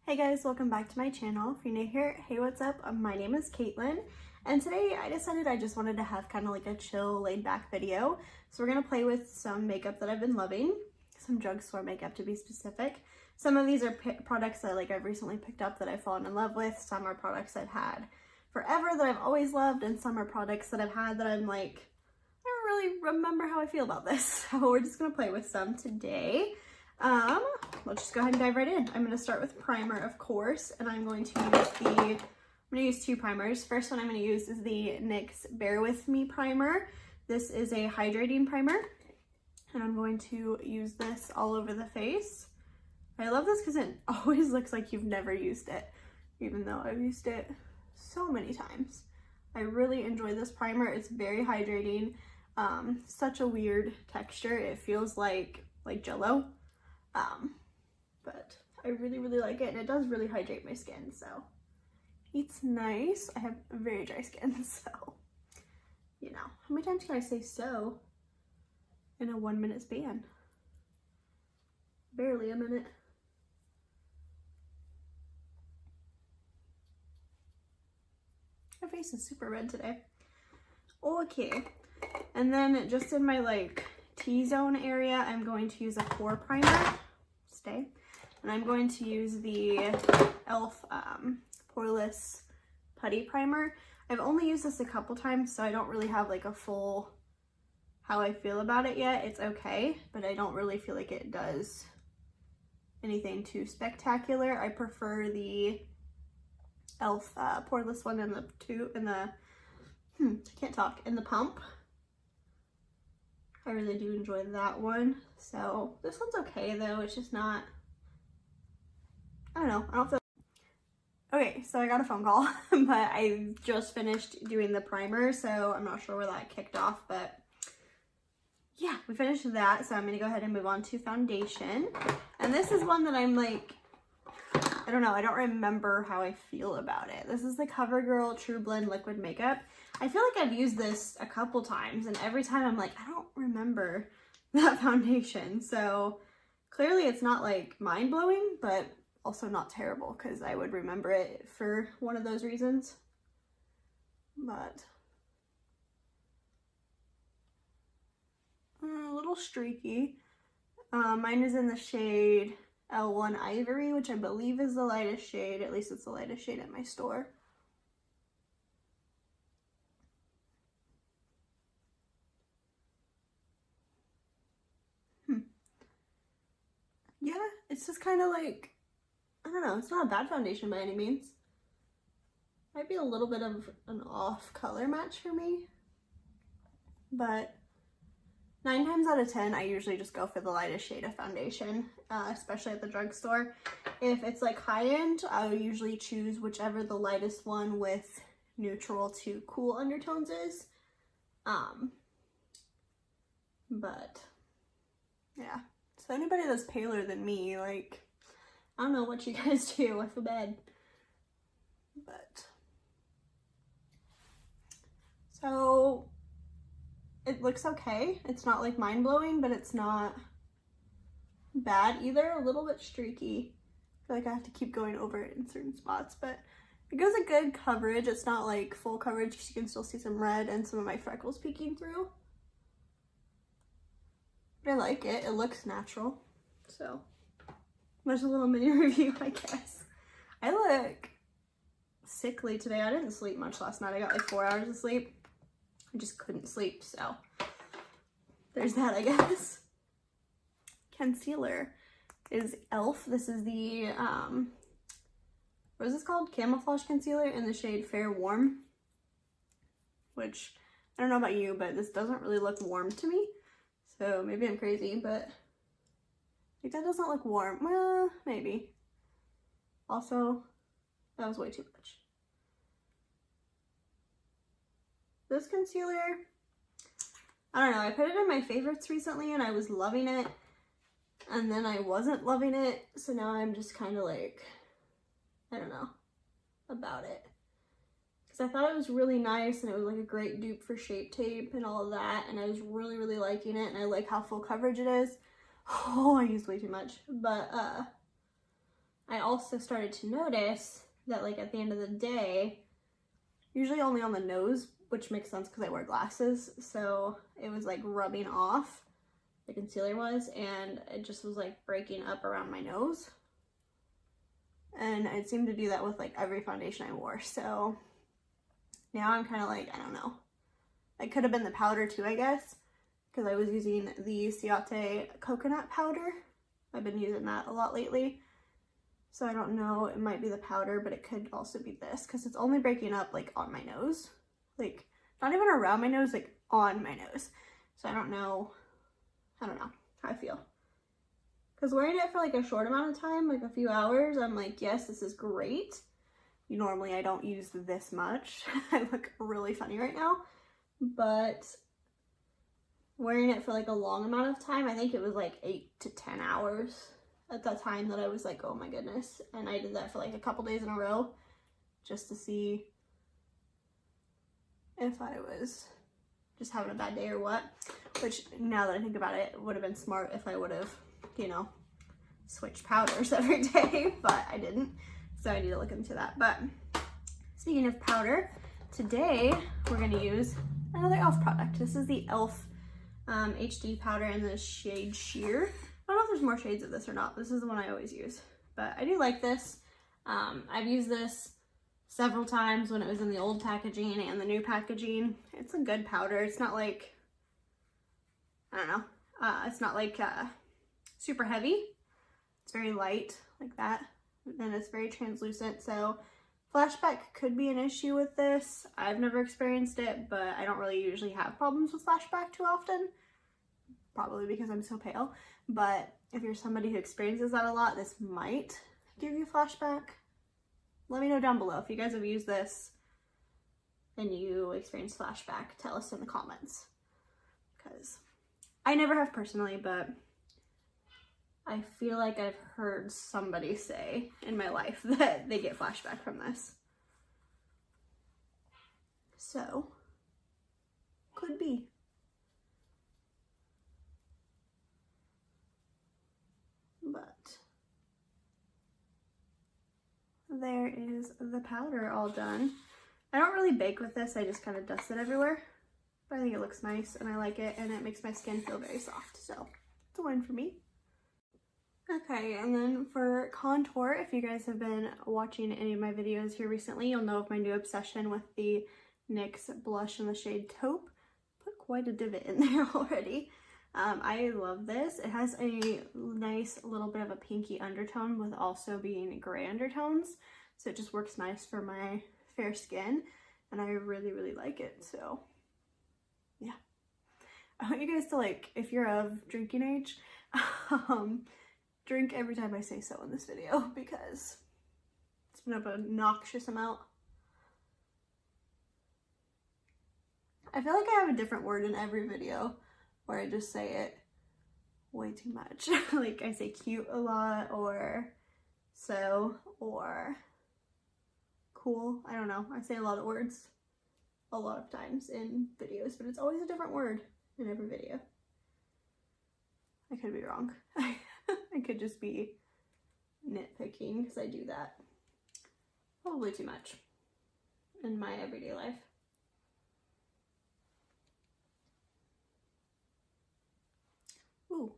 Hey guys, welcome back to my channel. If you're new here, hey, what's up? My name is Caitlin, and today I decided I just wanted to have kind of like a chill, laid-back video. So we're gonna play with some makeup that I've been loving, some drugstore makeup to be specific. Some of these are products that I've recently picked up that I've fallen in love with. Some are products I've had forever that I've always loved, and some are products that I've had that I'm like, I don't really remember how I feel about this. So we're just gonna play with some today. Let's just go ahead and dive right in. I'm going to start with primer, of course, and I'm going to use two primers. First one I'm going to use is the NYX Bear With Me primer. This is a hydrating primer, and I'm going to use this all over the face. I love this because it always looks like you've never used it, even though I've used it so many times. I really enjoy this primer. It's very hydrating. Such a weird texture. It feels like Jell-O. But I really like it, and it does really hydrate my skin, so it's nice. I have very dry skin, so, you know, how many times can I say so in a 1 minute span? Barely a minute. My face is super red today. Okay, and then just in my T-zone area, I'm going to use a pore primer. And I'm going to use the e.l.f. Poreless Putty Primer. I've only used this a couple times, so I don't really have a full how I feel about it yet. It's okay, but I don't really feel like it does anything too spectacular. I prefer the e.l.f. Poreless one in the pump. I really do enjoy that one. So this one's okay though, it's just not, I don't know, I don't feel. Okay, so I got a phone call, but I just finished doing the primer, so I'm not sure where that kicked off, but yeah, we finished that, so I'm gonna go ahead and move on to foundation. And this is one that I'm I don't know, I don't remember how I feel about it. This is the CoverGirl True Blend Liquid Makeup. I feel like I've used this a couple times, and every time I'm I don't remember that foundation. So clearly it's not mind-blowing, but also not terrible, because I would remember it for one of those reasons. But a little streaky. Mine is in the shade L1 Ivory, which I believe is the lightest shade. At least it's the lightest shade at my store. Yeah, it's just kind of I don't know, it's not a bad foundation by any means. Might be a little bit of an off color match for me, but 9 times out of 10, I usually just go for the lightest shade of foundation, especially at the drugstore. If it's high-end, I will usually choose whichever the lightest one with neutral to cool undertones is. But yeah. So anybody that's paler than me, I don't know what you guys do. I feel bad. But so it looks okay. It's not mind-blowing, but it's not bad either. A little bit streaky. I feel like I have to keep going over it in certain spots, but it gives a good coverage. It's not full coverage, because you can still see some red and some of my freckles peeking through. But I like it. It looks natural. So there's a little mini review, I guess. I look sickly today. I didn't sleep much last night. I got 4 hours of sleep. I just couldn't sleep, so there's that, I guess. Concealer is e.l.f. This is the, what is this called? Camouflage Concealer in the shade Fair Warm, which, I don't know about you, but this doesn't really look warm to me. So maybe I'm crazy, but that doesn't look warm. Well, maybe. Also, that was way too much. This concealer, I don't know, I put it in my favorites recently and I was loving it, and then I wasn't loving it, so now I'm just kind of I don't know about it. Because I thought it was really nice, and it was a great dupe for Shape Tape and all of that, and I was really liking it, and I like how full coverage it is. Oh, I used way too much, but I also started to notice that like at the end of the day, usually only on the nose, which makes sense because I wear glasses, so it was like rubbing off, the concealer was, and it just was like breaking up around my nose. And it seemed to do that with like every foundation I wore, so now I'm kind of like, I don't know. It could have been the powder too, I guess, because I was using the Ciate coconut powder. I've been using that a lot lately. So I don't know, it might be the powder, but it could also be this, because it's only breaking up like on my nose. Like, not even around my nose, like on my nose. So I don't know how I feel. Because wearing it for like a short amount of time, like a few hours, I'm like, yes, this is great. Normally I don't use this much. I look really funny right now. But wearing it for like a long amount of time, I think it was like 8 to 10 hours at that time that I was like, oh my goodness. And I did that for like a couple days in a row just to see if I was just having a bad day or what. Which, now that I think about it, it would have been smart if I would have, you know, switched powders every day, but I didn't. So I need to look into that. But speaking of powder, today we're gonna use another e.l.f. product. This is the e.l.f. HD powder in the shade Sheer. I don't know if there's more shades of this or not. This is the one I always use, but I do like this. I've used this several times when it was in the old packaging and the new packaging. It's a good powder. It's not like, I don't know, it's not like super heavy. It's very light like that, and it's very translucent, so flashback could be an issue with this. I've never experienced it, but I don't really usually have problems with flashback too often, probably because I'm so pale. But if you're somebody who experiences that a lot, this might give you flashback. Let me know down below if you guys have used this and you experience flashback. Tell us in the comments, because I never have personally, but I feel like I've heard somebody say in my life that they get flashback from this. So, could be. But there is the powder all done. I don't really bake with this, I just kind of dust it everywhere. But I think it looks nice and I like it, and it makes my skin feel very soft. So, it's a win for me. Okay, and then for contour, if you guys have been watching any of my videos here recently, you'll know of my new obsession with the NYX blush in the shade Taupe. Put quite a divot in there already. I love this. It has a nice little bit of a pinky undertone with also being gray undertones. So it just works nice for my fair skin, and I really, really like it. So yeah. I want you guys to, like, if you're of drinking age, drink every time I say so in this video, because it's been an obnoxious amount. I feel like I have a different word in every video where I just say it way too much. Like, I say cute a lot, or so, or cool. I don't know. I say a lot of words a lot of times in videos, but it's always a different word in every video. I could be wrong. I could just be nitpicking, because I do that probably too much in my everyday life. Ooh.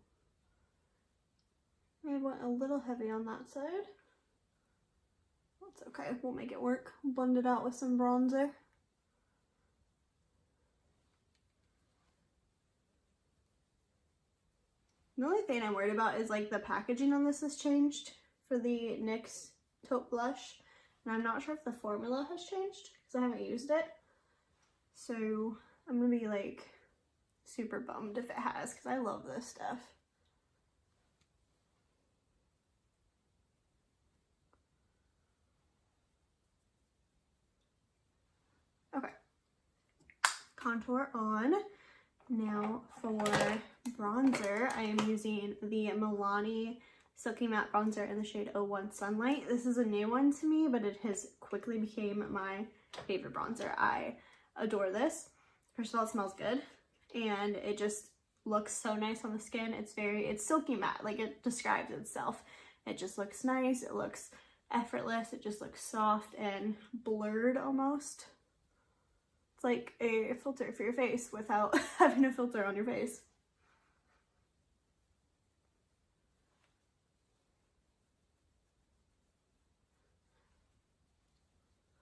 I went a little heavy on that side. That's okay, we'll make it work. Blend it out with some bronzer. The only thing I'm worried about is, like, the packaging on this has changed for the NYX Taupe blush. And I'm not sure if the formula has changed, because I haven't used it. So I'm gonna be, like, super bummed if it has, because I love this stuff. Okay. Contour on. Now for bronzer, I am using the Milani Silky Matte Bronzer in the shade 01 Sunlight. This is a new one to me, but it has quickly became my favorite bronzer. I adore this. First of all, it smells good, and it just looks so nice on the skin. It's silky matte, like it describes itself. It just looks nice. It looks effortless. It just looks soft and blurred almost. It's like a filter for your face without having a filter on your face.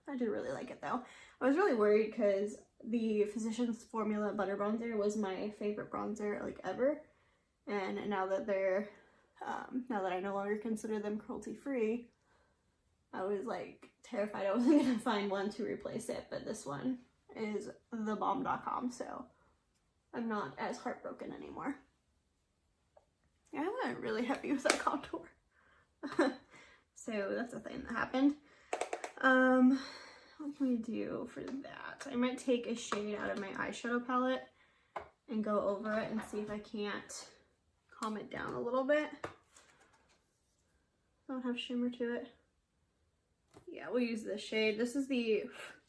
I do really like it though. I was really worried because the Physicians Formula Butter Bronzer was my favorite bronzer like ever. And now that they're, now that I no longer consider them cruelty free, I was like terrified I wasn't gonna find one to replace it, but this one is thebomb.com, so I'm not as heartbroken anymore. Yeah, I wasn't really happy with that contour. So that's a thing that happened. What can we do for that? I might take a shade out of my eyeshadow palette and go over it and see if I can't calm it down a little bit. Don't have shimmer to it. Yeah, we'll use this shade. This is the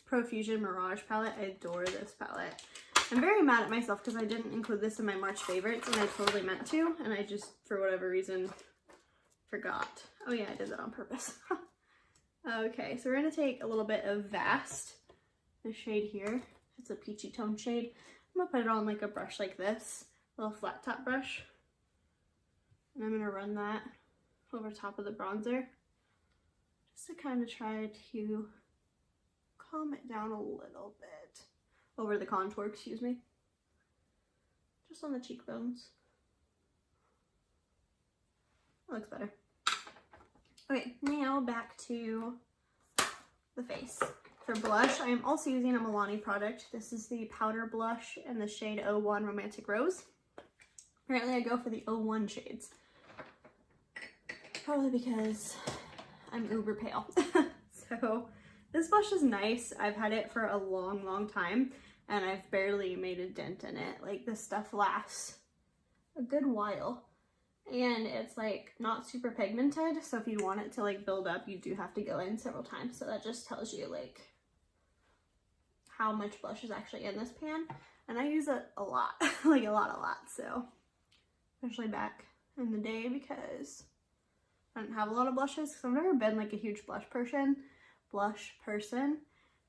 Profusion Mirage palette. I adore this palette. I'm very mad at myself because I didn't include this in my March favorites, and I totally meant to, and I just, for whatever reason, forgot. Oh yeah, I did that on purpose. Okay, so we're going to take a little bit of Vast, the shade here. It's a peachy tone shade. I'm going to put it on like a brush like this, a little flat top brush. And I'm going to run that over top of the bronzer, just to kind of try to calm it down a little bit. Over the contour, excuse me. Just on the cheekbones. That looks better. Okay, now back to the face. For blush, I am also using a Milani product. This is the powder blush in the shade 01 Romantic Rose. Apparently I go for the 01 shades. Probably because I'm uber pale. So this blush is nice. I've had it for a long time and I've barely made a dent in it. Like, this stuff lasts a good while. And it's like not super pigmented, so if you want it to like build up, you do have to go in several times. So that just tells you like how much blush is actually in this pan. And I use it a lot, like a lot. So especially back in the day, because I didn't have a lot of blushes. Because I've never been like a huge blush person.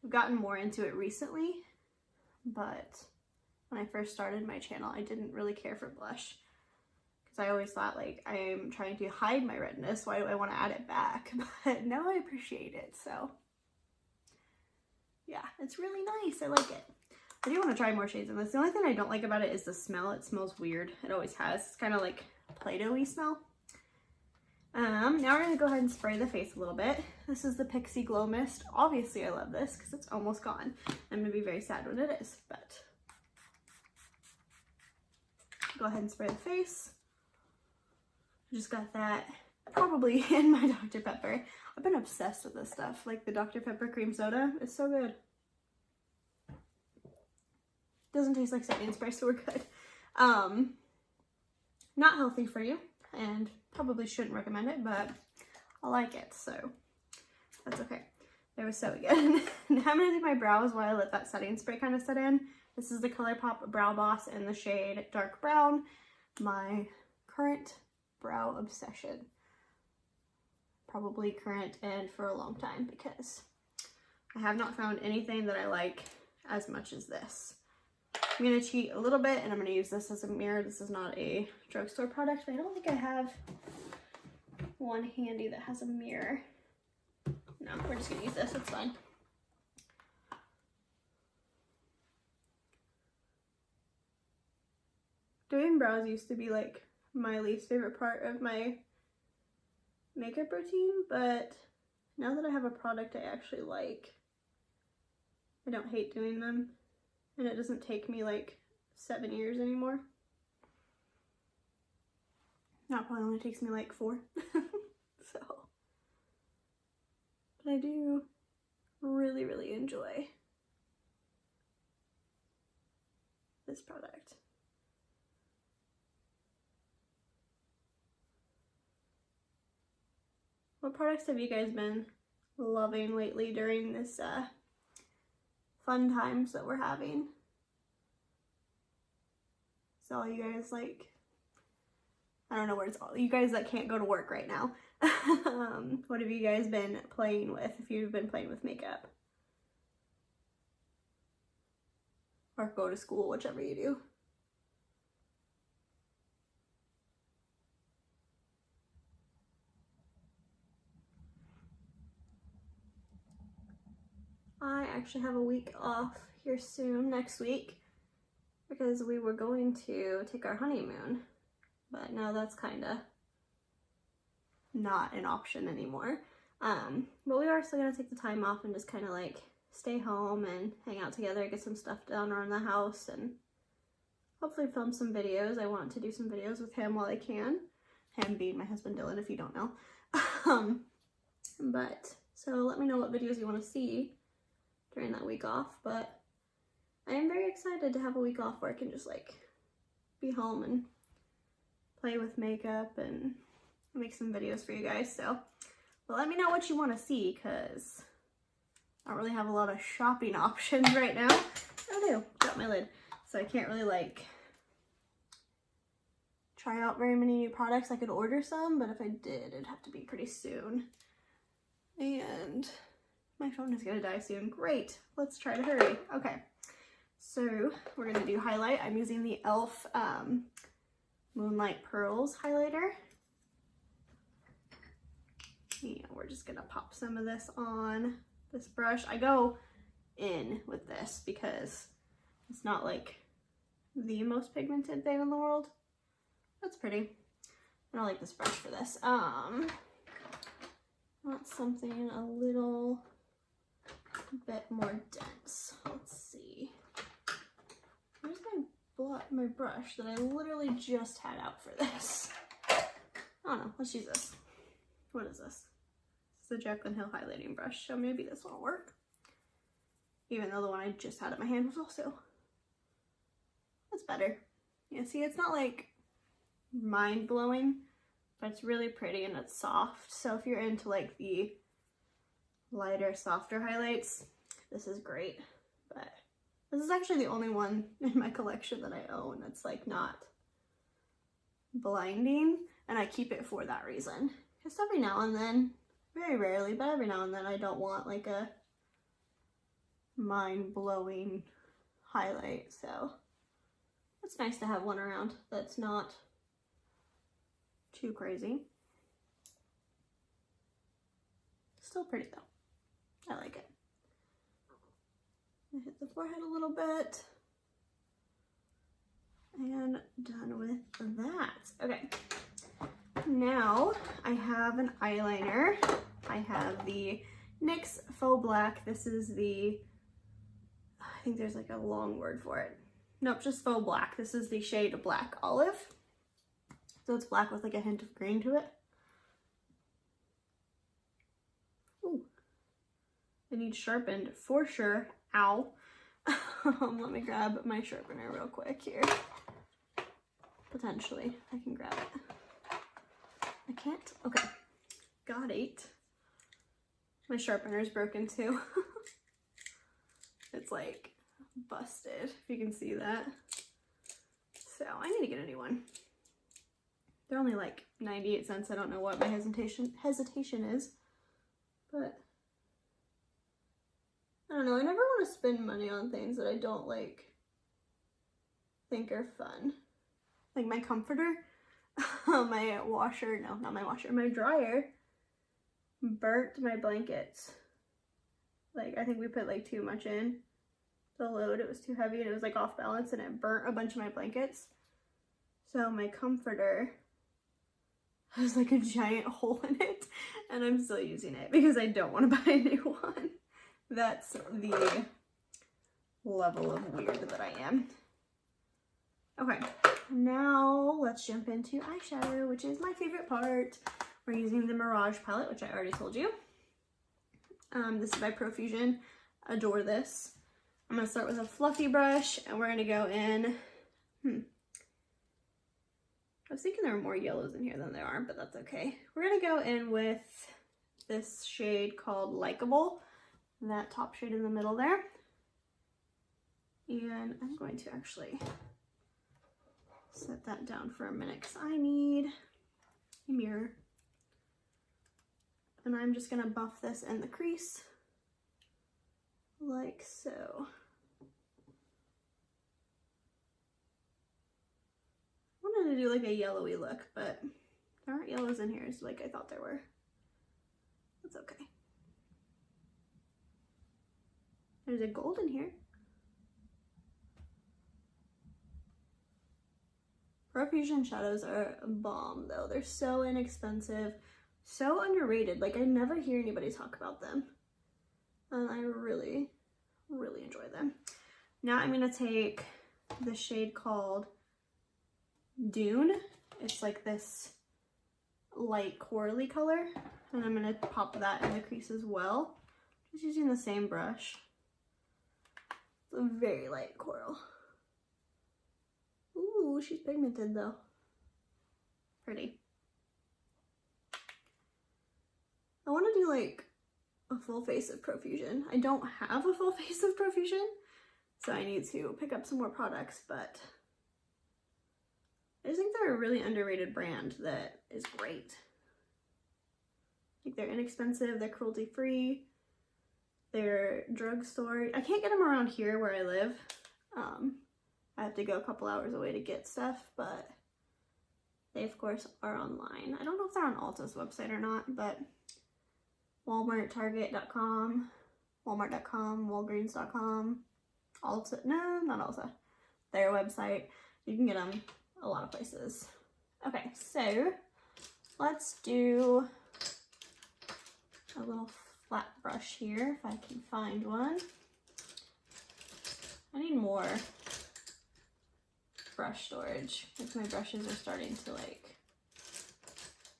I've gotten more into it recently, but when I first started my channel, I didn't really care for blush. I always thought, like, I'm trying to hide my redness. Why do I want to add it back? But now I appreciate it. So yeah, it's really nice. I like it. I do want to try more shades in this. The only thing I don't like about it is the smell. It smells weird. It always has. It's kind of like Play-Doh-y smell. Now we're going to go ahead and spray the face a little bit. This is the Pixie Glow Mist. Obviously I love this because it's almost gone. I'm going to be very sad when it is, but go ahead and spray the face. Just got that probably in my Dr. Pepper. I've been obsessed with this stuff. Like the Dr. Pepper cream soda. It's so good. Doesn't taste like setting spray, so we're good. Not healthy for you, and probably shouldn't recommend it, but I like it, so that's okay. There was so good. Now I'm gonna do my brows while I let that setting spray kind of set in. This is the ColourPop Brow Boss in the shade Dark Brown. My current brow obsession. Probably current and for a long time, because I have not found anything that I like as much as this. I'm going to cheat a little bit and I'm going to use this as a mirror. This is not a drugstore product, but I don't think I have one handy that has a mirror. No, we're just going to use this. It's fine. Doing brows used to be like my least favorite part of my makeup routine, but now that I have a product I actually like, I don't hate doing them, and it doesn't take me like 7 years anymore. Now it probably only takes me like 4. So, but I do really enjoy this product. What products have you guys been loving lately during this fun times that we're having? So all you guys like, I don't know where it's all, you guys that can't go to work right now, What have you guys been playing with, if you've been playing with makeup? Or go to school, whichever you do. I actually have a week off here soon, next week, because we were going to take our honeymoon, but now that's kind of not an option anymore. But we are still gonna take the time off and just kind of like stay home and hang out together, get some stuff done around the house, and hopefully film some videos. I want to do some videos with him while I can. Him being my husband Dylan, if you don't know. But so let me know what videos you want to see during that week off. But I am very excited to have a week off where I can just like be home and play with makeup and make some videos for you guys. So well, let me know what you want to see, because I don't really have a lot of shopping options right now. I do, got my lid. So I can't really like try out very many new products. I could order some, but if I did, it'd have to be pretty soon. And my phone is gonna die soon. Great, let's try to hurry. Okay, so we're gonna do highlight. I'm using the e.l.f. Moonlight Pearls highlighter. Yeah, we're just gonna pop some of this on this brush. I go in with this because it's not like the most pigmented thing in the world. That's pretty. I like this brush for this. Want something a little bit more dense. Let's see. Where's my brush that I literally just had out for this? I don't know. Let's use this. What is this? It's the Jaclyn Hill highlighting brush, so maybe this will work. Even though the one I just had in my hand was also. That's better. Yeah, see, it's not like mind-blowing, but it's really pretty and it's soft. So if you're into like the lighter, softer highlights, this is great. But this is actually the only one in my collection that I own that's like not blinding, and I keep it for that reason. Because every now and then, very rarely, but every now and then I don't want like a mind-blowing highlight, so it's nice to have one around that's not too crazy. Still pretty though. I like it. I hit the forehead a little bit. And done with that. Okay. Now I have an eyeliner. I have the NYX Faux Black. This is the, I think there's like a long word for it. Nope, just Faux Black. This is the shade Black Olive. So it's black with like a hint of green to it. Ooh. It needs sharpened for sure. Ow. Let me grab my sharpener real quick here. Potentially, I can grab it. I can't? Okay. Got it. My sharpener's broken too. It's like busted, if you can see that. So I need to get a new one. They're only like 98 cents. I don't know what my hesitation is, but I don't know. I never want to spend money on things that I don't like think are fun. Like my comforter, my washer, no, not my washer, my dryer burnt my blankets. Like I think we put like too much in the load. It was too heavy and it was like off balance and it burnt a bunch of my blankets. So my comforter has like a giant hole in it and I'm still using it because I don't want to buy a new one. That's the level of weird that I am. Okay, now let's jump into eyeshadow, which is my favorite part. We're using the Mirage palette, which I already told you. This is by Profusion. Adore this. I'm gonna start with a fluffy brush and we're gonna go in, I was thinking there were more yellows in here than there are, but that's okay. We're gonna go in with this shade called Likeable, that top shade in the middle there. And I'm going to actually set that down for a minute because I need a mirror. And I'm just gonna buff this in the crease, like so. I wanted to do like a yellowy look, but there aren't yellows in here, so like I thought there were. That's okay. There's a gold in here. Profusion shadows are a bomb though. They're so inexpensive, so underrated. Like I never hear anybody talk about them. And I really, really enjoy them. Now I'm gonna take the shade called Dune. It's like this light corally color. And I'm gonna pop that in the crease as well. Just using the same brush. It's a very light coral. Ooh, she's pigmented though. Pretty. I want to do like a full face of Profusion. I don't have a full face of Profusion, so I need to pick up some more products, but I just think they're a really underrated brand that is great. Like they're inexpensive, they're cruelty free, they're drugstore. I can't get them around here where I live. I have to go a couple hours away to get stuff, but they of course are online. I don't know if they're on Ulta's website or not, but Walmart, Target.com, Walmart.com, Walgreens.com, Ulta, no, not Ulta, their website. You can get them a lot of places. Okay, so let's do a little flat brush here, if I can find one. I need more brush storage, because my brushes are starting to like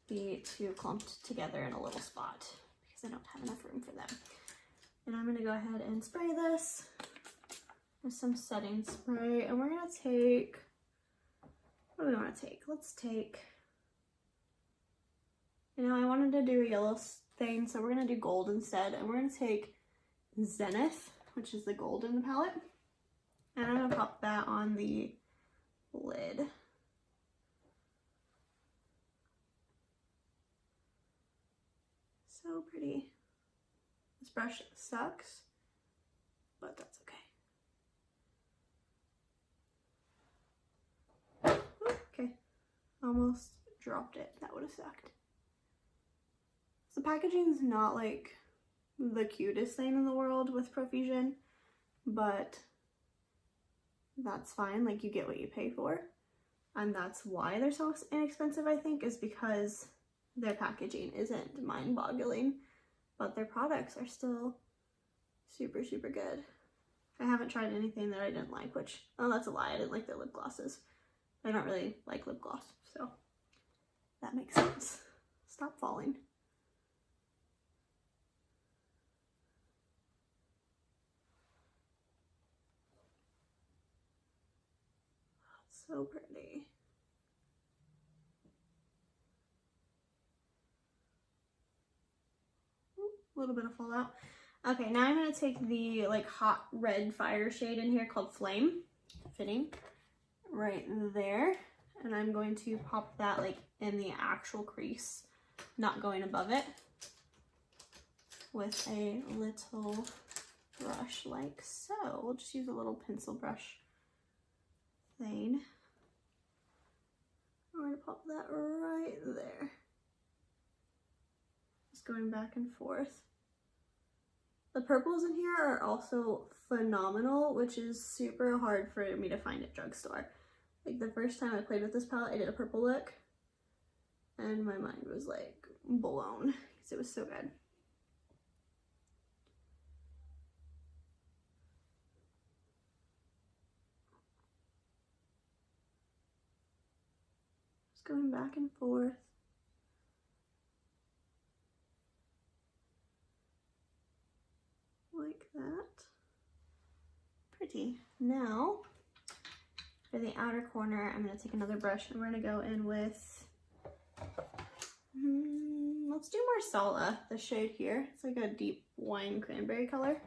be too clumped together in a little spot because I don't have enough room for them. And I'm gonna go ahead and spray this with some setting spray, and we're gonna take, what do we want to take? Let's take, you know, I wanted to do a yellow stain, so we're gonna do gold instead, and we're gonna take Zenith, which is the gold in the palette, and I'm gonna pop that on the lid. So pretty. This brush sucks, but that's okay. Okay, almost dropped it. That would have sucked. So packaging's not like the cutest thing in the world with Profusion, but that's fine. Like, you get what you pay for, and that's why they're so inexpensive, I think, is because their packaging isn't mind-boggling, but their products are still super, super good. I haven't tried anything that I didn't like, which, oh, that's a lie. I didn't like their lip glosses. I don't really like lip gloss, so that makes sense. Stop falling. So pretty. A little bit of fallout. Okay, now I'm going to take the like hot red fire shade in here called Flame, fitting right there, and I'm going to pop that like in the actual crease, not going above it, with a little brush like so. We'll just use a little pencil brush thing. I'm going to pop that right there. Just going back and forth. The purples in here are also phenomenal, which is super hard for me to find at Drugstore. Like, the first time I played with this palette, I did a purple look, and my mind was like blown because it was so good. Just going back and forth. Like that. Pretty. Now, for the outer corner, I'm going to take another brush and we're going to go in with, let's do Marsala, the shade here. It's like a deep wine cranberry color.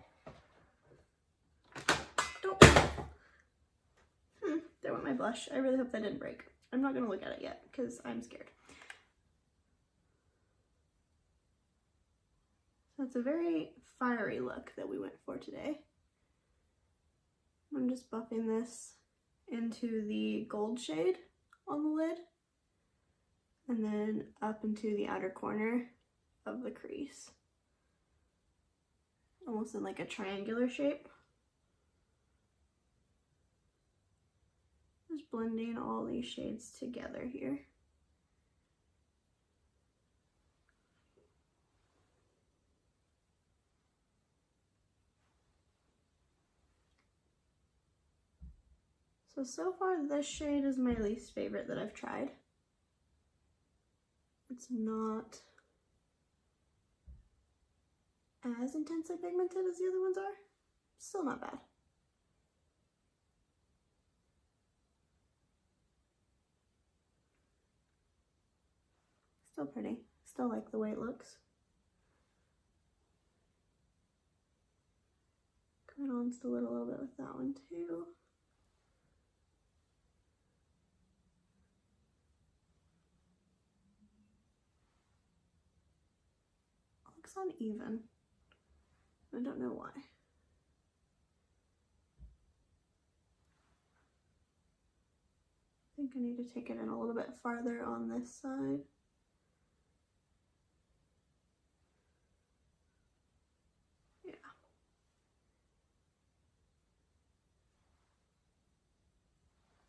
Don't. There went my blush. I really hope that didn't break. I'm not going to look at it yet because I'm scared. So it's a very fiery look that we went for today. I'm just buffing this into the gold shade on the lid and then up into the outer corner of the crease. Almost in like a triangular shape. Just blending all these shades together here. So far this shade is my least favorite that I've tried. It's not as intensely pigmented as the other ones are. Still not bad. Still pretty. Still like the way it looks. Coming on still a little bit with that one too. Looks uneven. I don't know why. I think I need to take it in a little bit farther on this side. Yeah.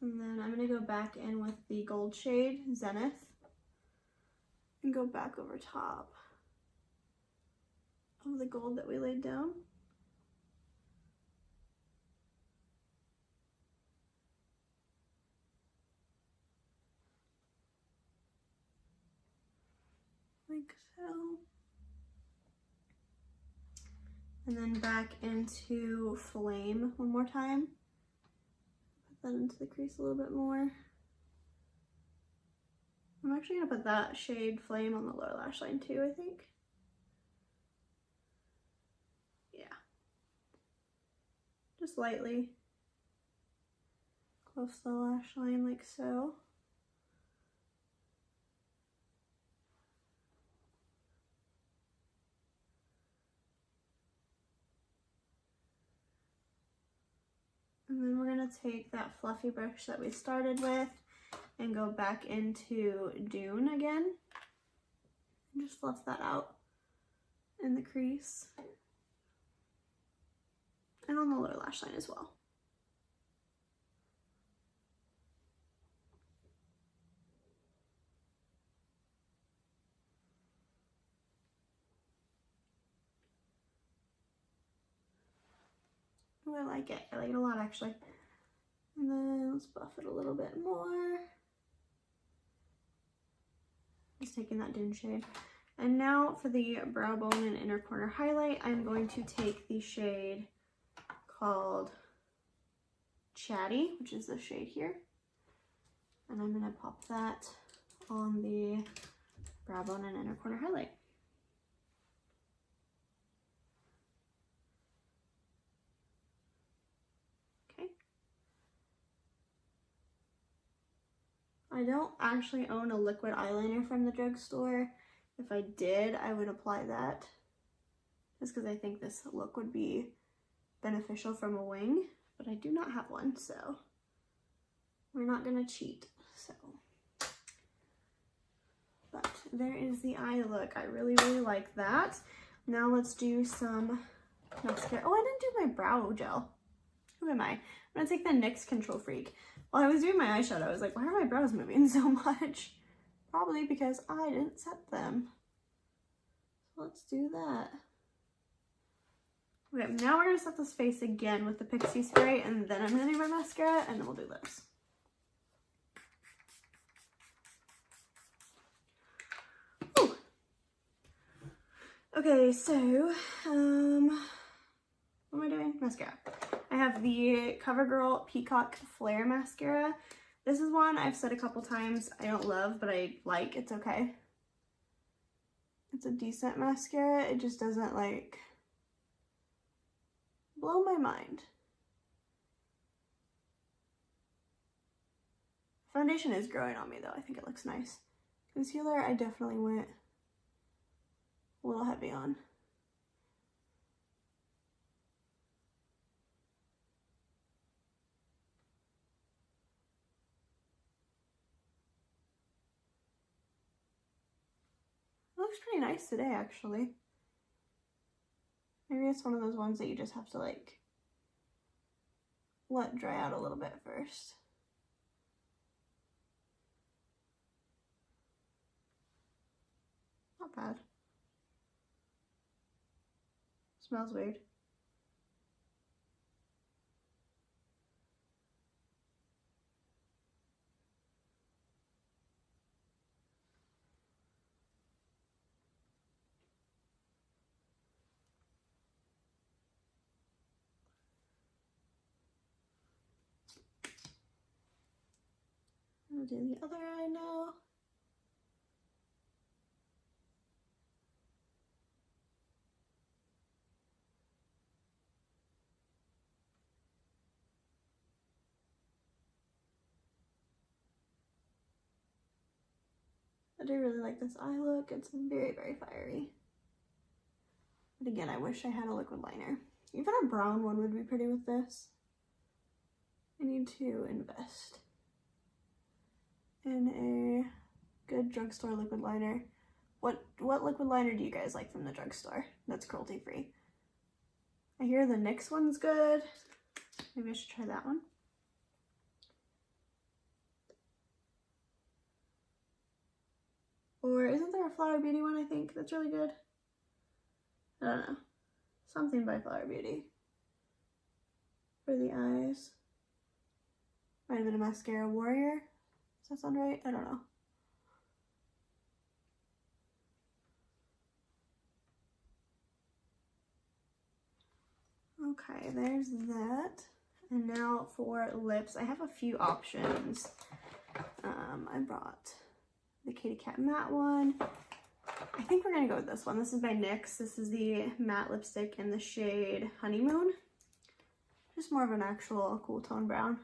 And then I'm going to go back in with the gold shade, Zenith, and go back over top of the gold that we laid down. Like so. And then back into Flame one more time. Put that into the crease a little bit more. I'm actually going to put that shade Flame on the lower lash line too, I think. Yeah. Just lightly. Close the lash line like so. And then we're going to take that fluffy brush that we started with and go back into Dune again. And just fluff that out in the crease. And on the lower lash line as well. Oh, I like it. I like it a lot actually. And then let's buff it a little bit more. Just taking that Dune shade. And now for the brow bone and inner corner highlight, I'm going to take the shade called Chatty, which is this shade here. And I'm going to pop that on the brow bone and inner corner highlight. I don't actually own a liquid eyeliner from the drugstore. If I did, I would apply that just because I think this look would be beneficial from a wing, but I do not have one, so we're not gonna cheat. So, but there is the eye look. I really, really like that. Now let's do some mascara. Oh, I didn't do my brow gel. Who am I? I'm gonna take the NYX Control Freak. While I was doing my eyeshadow, I was like, why are my brows moving so much? Probably because I didn't set them. So let's do that. Okay, now we're gonna set this face again with the Pixie Spray, and then I'm gonna do my mascara, and then we'll do lips. Ooh. Okay, so, what am I doing? Mascara. I have the CoverGirl Peacock Flare Mascara. This is one I've said a couple times I don't love, but I like. It's okay. It's a decent mascara. It just doesn't, like, blow my mind. Foundation is growing on me, though. I think it looks nice. Concealer, I definitely went a little heavy on. looks pretty nice today, actually. Maybe it's one of those ones that you just have to like let dry out a little bit first. Not bad. Smells weird. I'll do the other eye now. I do really like this eye look. It's very, very fiery. But again, I wish I had a liquid liner. Even a brown one would be pretty with this. I need to invest in a good drugstore liquid liner. What liquid liner do you guys like from the drugstore that's cruelty free? I hear the NYX one's good. Maybe I should try that one. Or isn't there a Flower Beauty one, I think, that's really good? I don't know. Something by Flower Beauty. For the eyes. Might have been a Mascara Warrior. Does that sound right? I don't know. Okay, there's that. And now for lips, I have a few options. I brought the Kitty Cat matte one. I think we're gonna go with this one. This is by NYX. This is the matte lipstick in the shade Honeymoon. Just more of an actual cool tone brown.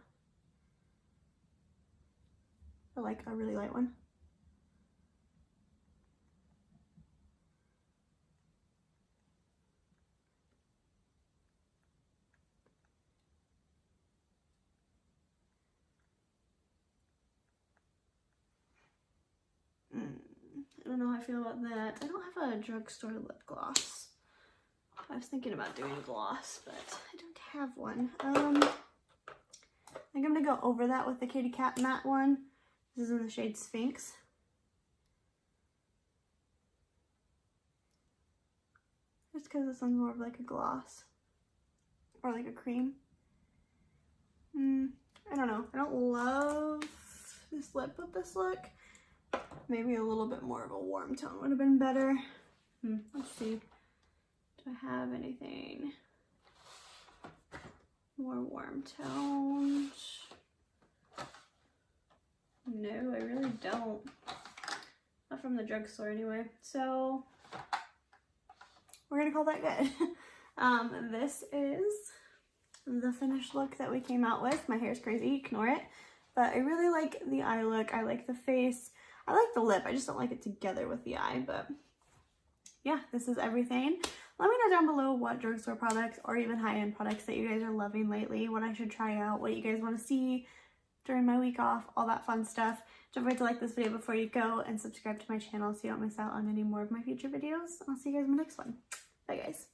I like a really light one. I don't know how I feel about that. I don't have a drugstore lip gloss. I was thinking about doing a gloss, but I don't have one. I think I'm gonna go over that with the Kitty Cat matte one. This is in the shade Sphinx. Just because this one's more of like a gloss. Or like a cream. I don't know. I don't love this lip with this look. Maybe a little bit more of a warm tone would have been better. Let's see. Do I have anything more warm tones? No, I really don't. Not from the drugstore anyway. So we're gonna call that good. This is the finished look that we came out with. My hair's crazy, ignore it. But I really like the eye look. I like the face. I like the lip. I just don't like it together with the eye. But yeah, this is everything. Let me know down below what drugstore products or even high-end products that you guys are loving lately, what I should try out, what you guys want to see during my week off, all that fun stuff. Don't forget to like this video before you go and subscribe to my channel so you don't miss out on any more of my future videos. I'll see you guys in my next one. Bye guys.